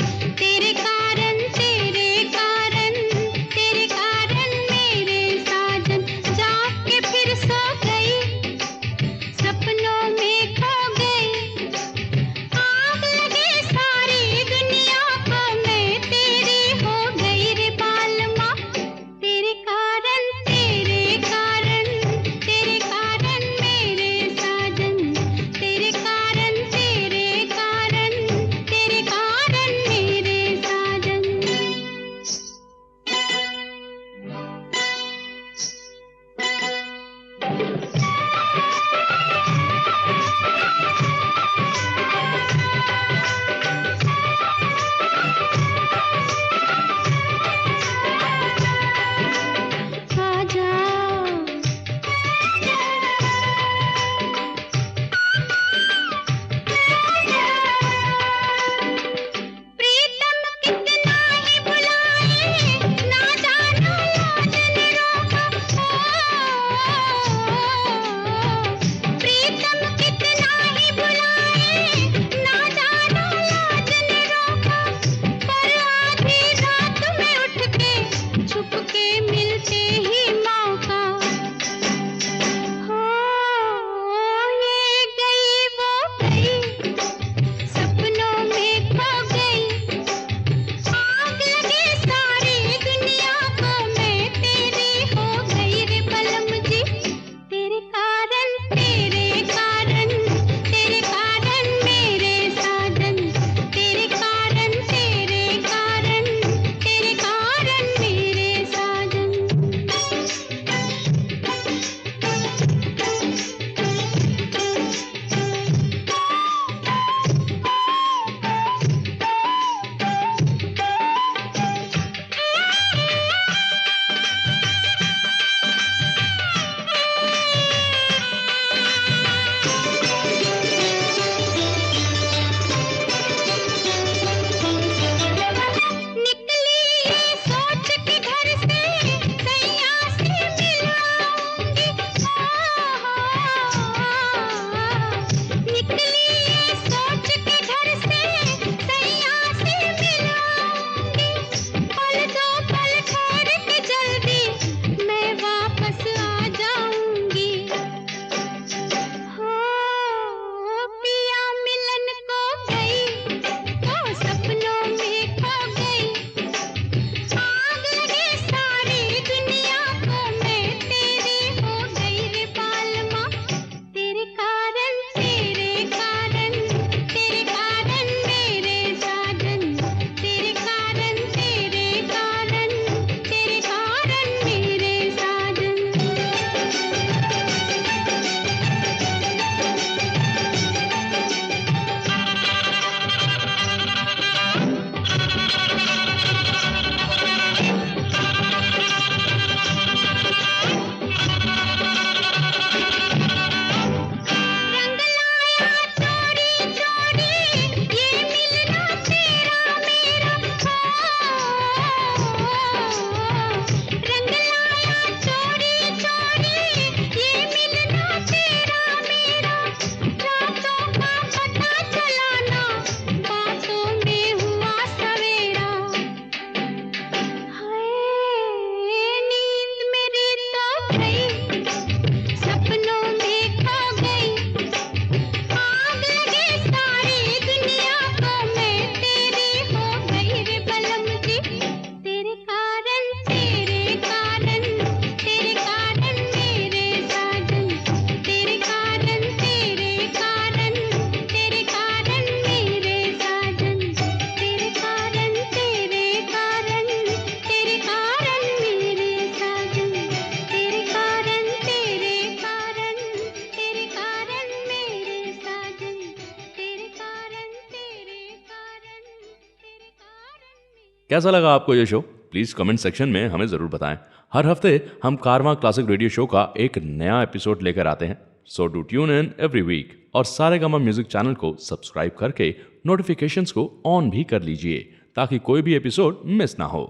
कैसा लगा आपको ये शो? प्लीज़ कमेंट सेक्शन में हमें ज़रूर बताएं। हर हफ्ते हम कारवां क्लासिक रेडियो शो का एक नया एपिसोड लेकर आते हैं। So do tune in every week और सारेगामा म्यूजिक चैनल को सब्सक्राइब करके नोटिफिकेशंस को ऑन भी कर लीजिए ताकि कोई भी एपिसोड मिस ना हो।